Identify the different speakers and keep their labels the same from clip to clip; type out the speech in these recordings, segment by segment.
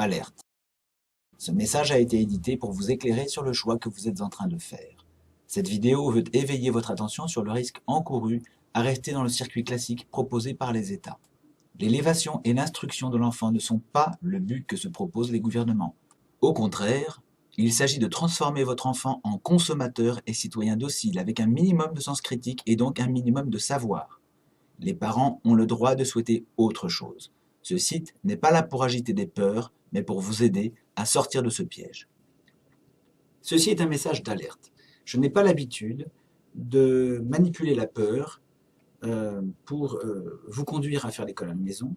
Speaker 1: Alerte. Ce message a été édité pour vous éclairer sur le choix que vous êtes en train de faire. Cette vidéo veut éveiller votre attention sur le risque encouru à rester dans le circuit classique proposé par les États. L'élévation et l'instruction de l'enfant ne sont pas le but que se proposent les gouvernements. Au contraire, il s'agit de transformer votre enfant en consommateur et citoyen docile avec un minimum de sens critique et donc un minimum de savoir. Les parents ont le droit de souhaiter autre chose. Ce site n'est pas là pour agiter des peurs, mais pour vous aider à sortir de ce piège. Ceci est un message d'alerte. Je n'ai pas l'habitude de manipuler la peur pour vous conduire à faire l'école à la maison.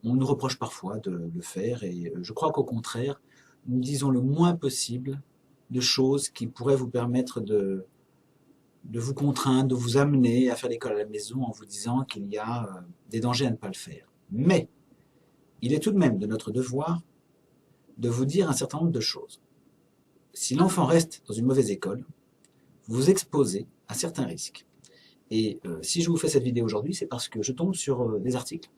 Speaker 1: On nous reproche parfois de le faire et je crois qu'au contraire, nous disons le moins possible de choses qui pourraient vous permettre de vous contraindre, de vous amener à faire l'école à la maison en vous disant qu'il y a des dangers à ne pas le faire. Mais il est tout de même de notre devoir de vous dire un certain nombre de choses. Si l'enfant reste dans une mauvaise école, vous vous exposez à certains risques. Et si je vous fais cette vidéo aujourd'hui, c'est parce que je tombe sur des articles.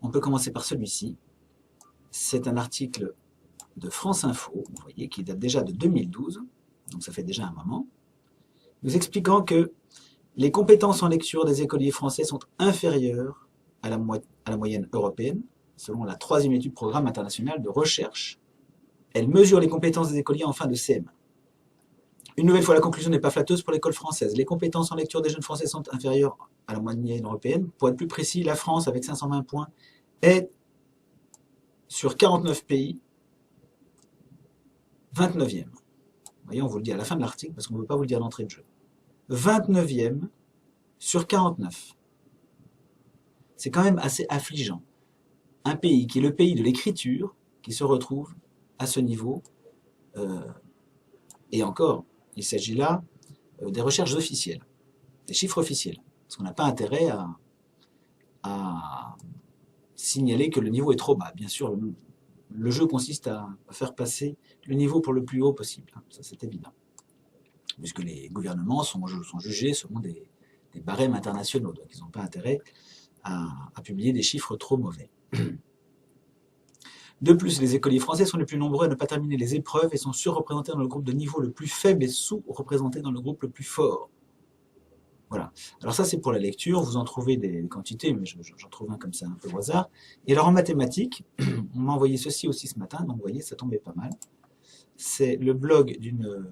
Speaker 1: On peut commencer par celui-ci. C'est un article de France Info, vous voyez, qui date déjà de 2012, donc ça fait déjà un moment, nous expliquant que les compétences en lecture des écoliers français sont inférieures à la moyenne européenne, selon la 3e étude programme international de recherche. Elle mesure les compétences des écoliers en fin de CM1. Une nouvelle fois, la conclusion n'est pas flatteuse pour l'école française. Les compétences en lecture des jeunes français sont inférieures à la moyenne européenne. Pour être plus précis, la France, avec 520 points, est sur 49 pays, 29e. Vous voyez, on vous le dit à la fin de l'article, parce qu'on ne veut pas vous le dire d'entrée de jeu. 29e sur 49. C'est quand même assez affligeant. Un pays qui est le pays de l'écriture, qui se retrouve à ce niveau. Et encore, il s'agit là des recherches officielles, des chiffres officiels. Parce qu'on n'a pas intérêt à signaler que le niveau est trop bas. Bien sûr, le jeu consiste à faire passer le niveau pour le plus haut possible. Ça, c'est évident. Puisque les gouvernements sont jugés selon des barèmes internationaux. Donc, ils n'ont pas intérêt à publier des chiffres trop mauvais. De plus, les écoliers français sont les plus nombreux à ne pas terminer les épreuves et sont surreprésentés dans le groupe de niveau le plus faible et sous-représentés dans le groupe le plus fort. Voilà. Alors ça, c'est pour la lecture. Vous en trouvez des quantités, mais j'en trouve un comme ça, un peu au hasard. Et alors en mathématiques, on m'a envoyé ceci aussi ce matin, donc vous voyez, ça tombait pas mal. C'est le blog d'une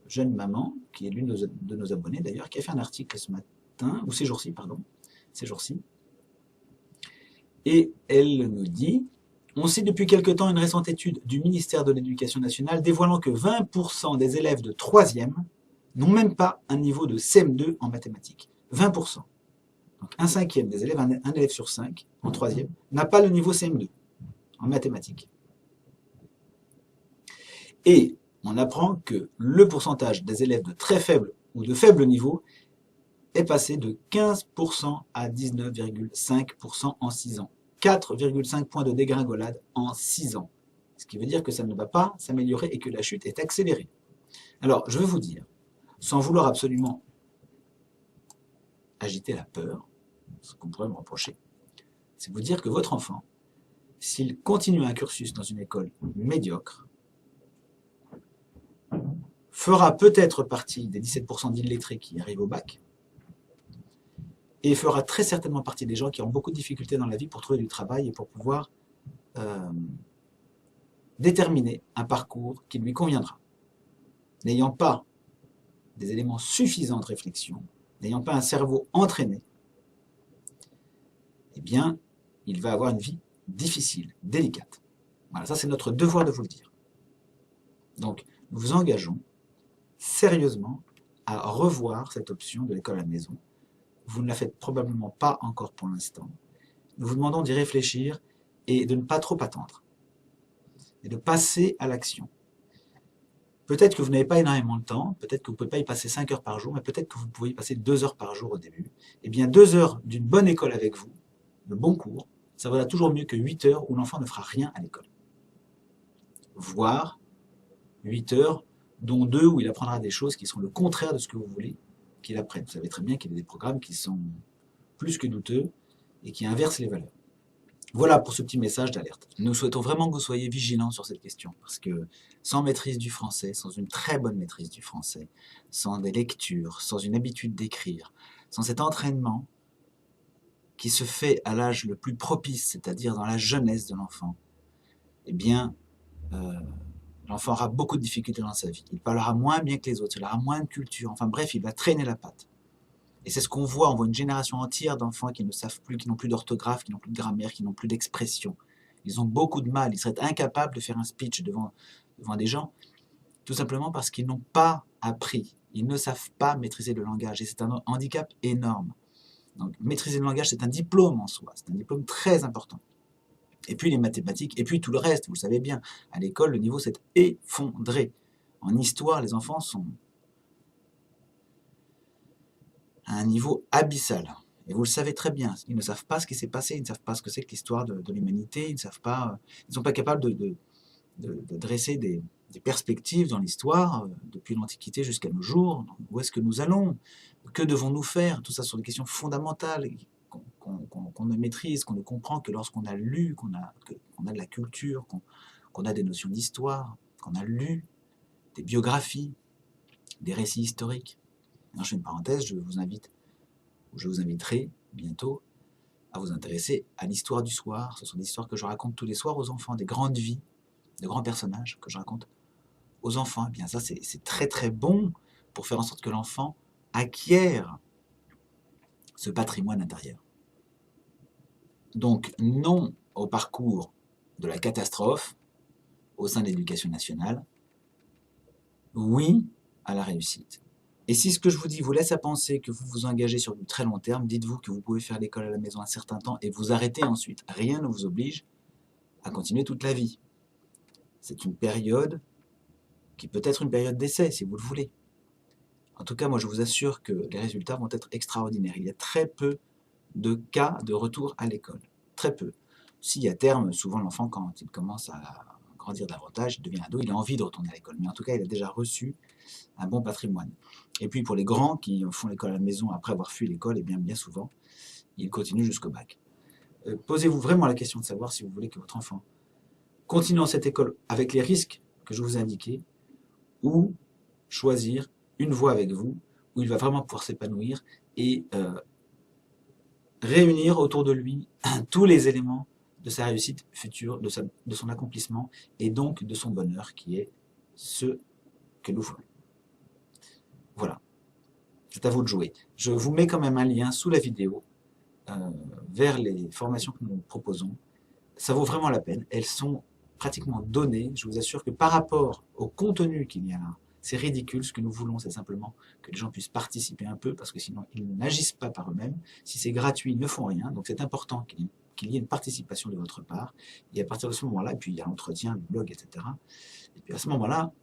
Speaker 1: jeune maman, qui est l'une de nos abonnés d'ailleurs, qui a fait un article ce matin, ou ces jours-ci, pardon, ces jours-ci. Et elle nous dit... On sait depuis quelque temps une récente étude du ministère de l'Éducation nationale dévoilant que 20% des élèves de 3e n'ont même pas un niveau de CM2 en mathématiques. 20%. Donc un cinquième des élèves, un élève sur 5 en 3e, n'a pas le niveau CM2 en mathématiques. Et on apprend que le pourcentage des élèves de très faible ou de faible niveau est passé de 15% à 19,5% en 6 ans. 4,5 points de dégringolade en 6 ans. Ce qui veut dire que ça ne va pas s'améliorer et que la chute est accélérée. Alors, je veux vous dire, sans vouloir absolument agiter la peur, ce qu'on pourrait me reprocher, c'est vous dire que votre enfant, s'il continue un cursus dans une école médiocre, fera peut-être partie des 17% d'illettrés qui arrivent au bac, et fera très certainement partie des gens qui ont beaucoup de difficultés dans la vie pour trouver du travail et pour pouvoir déterminer un parcours qui lui conviendra. N'ayant pas des éléments suffisants de réflexion, n'ayant pas un cerveau entraîné, eh bien, il va avoir une vie difficile, délicate. Voilà, ça c'est notre devoir de vous le dire. Donc, nous vous engageons sérieusement à revoir cette option de l'école à la maison. Vous ne la faites probablement pas encore pour l'instant. Nous vous demandons d'y réfléchir et de ne pas trop attendre. Et de passer à l'action. Peut-être que vous n'avez pas énormément de temps, peut-être que vous ne pouvez pas y passer 5 heures par jour, mais peut-être que vous pouvez y passer 2 heures par jour au début. Eh bien, 2 heures d'une bonne école avec vous, de bons cours, ça vaudra toujours mieux que 8 heures où l'enfant ne fera rien à l'école. Voire 8 heures, dont 2 où il apprendra des choses qui sont le contraire de ce que vous voulez qu'il apprenne. Vous savez très bien qu'il y a des programmes qui sont plus que douteux et qui inversent les valeurs. Voilà pour ce petit message d'alerte. Nous souhaitons vraiment que vous soyez vigilants sur cette question, parce que sans maîtrise du français, sans une très bonne maîtrise du français, sans des lectures, sans une habitude d'écrire, sans cet entraînement qui se fait à l'âge le plus propice, c'est-à-dire dans la jeunesse de l'enfant, eh bien, euh, l'enfant aura beaucoup de difficultés dans sa vie. Il parlera moins bien que les autres, il aura moins de culture, enfin bref, il va traîner la patte. Et c'est ce qu'on voit, on voit une génération entière d'enfants qui ne savent plus, qui n'ont plus d'orthographe, qui n'ont plus de grammaire, qui n'ont plus d'expression. Ils ont beaucoup de mal, ils seraient incapables de faire un speech devant des gens, tout simplement parce qu'ils n'ont pas appris, ils ne savent pas maîtriser le langage, et c'est un handicap énorme. Donc maîtriser le langage, c'est un diplôme en soi, c'est un diplôme très important. Et puis les mathématiques, et puis tout le reste, vous le savez bien, à l'école, le niveau s'est effondré. En histoire, les enfants sont à un niveau abyssal. Et vous le savez très bien, ils ne savent pas ce qui s'est passé, ils ne savent pas ce que c'est que l'histoire de l'humanité, ils ne sont pas capables de dresser des perspectives dans l'histoire, depuis l'Antiquité jusqu'à nos jours. Où est-ce que nous allons? Que devons-nous faire? Tout ça sont des questions fondamentales qu'on ne maîtrise, qu'on ne comprend que lorsqu'on a lu, qu'on a de la culture, qu'on a des notions d'histoire, qu'on a lu des biographies, des récits historiques. Alors, je fais une parenthèse, je vous inviterai bientôt à vous intéresser à l'histoire du soir. Ce sont des histoires que je raconte tous les soirs aux enfants, des grandes vies, de grands personnages que je raconte aux enfants. Eh bien ça, c'est très très bon pour faire en sorte que l'enfant acquiert ce patrimoine intérieur. Donc non au parcours de la catastrophe au sein de l'éducation nationale, oui à la réussite. Et si ce que je vous dis vous laisse à penser que vous vous engagez sur du très long terme, dites-vous que vous pouvez faire l'école à la maison un certain temps et vous arrêter ensuite. Rien ne vous oblige à continuer toute la vie. C'est une période qui peut être une période d'essai, si vous le voulez. En tout cas, moi, je vous assure que les résultats vont être extraordinaires. Il y a très peu de cas de retour à l'école. Très peu. Si à terme, souvent l'enfant, quand il commence à grandir davantage, il devient ado, il a envie de retourner à l'école. Mais en tout cas, il a déjà reçu un bon patrimoine. Et puis pour les grands qui font l'école à la maison après avoir fui l'école, et bien souvent, ils continuent jusqu'au bac. Posez-vous vraiment la question de savoir si vous voulez que votre enfant continue dans cette école avec les risques que je vous ai indiqués, ou choisir une voie avec vous, où il va vraiment pouvoir s'épanouir et réunir autour de lui tous les éléments de sa réussite future, de son accomplissement, et donc de son bonheur, qui est ce que nous voulons. Voilà, c'est à vous de jouer. Je vous mets quand même un lien sous la vidéo vers les formations que nous proposons. Ça vaut vraiment la peine. Elles sont pratiquement données. Je vous assure que par rapport au contenu qu'il y a là, c'est ridicule. Ce que nous voulons, c'est simplement que les gens puissent participer un peu, parce que sinon, ils n'agissent pas par eux-mêmes. Si c'est gratuit, ils ne font rien. Donc c'est important qu'il y ait une participation de votre part. Et à partir de ce moment-là, et puis il y a l'entretien, le blog, etc. Et puis à ce moment-là,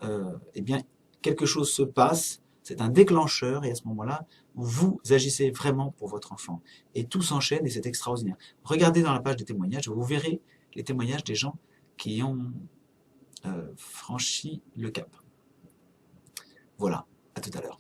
Speaker 1: eh bien, quelque chose se passe. C'est un déclencheur, et à ce moment-là, vous agissez vraiment pour votre enfant. Et tout s'enchaîne, et c'est extraordinaire. Regardez dans la page des témoignages, vous verrez les témoignages des gens qui ont franchi le cap. Voilà, à tout à l'heure.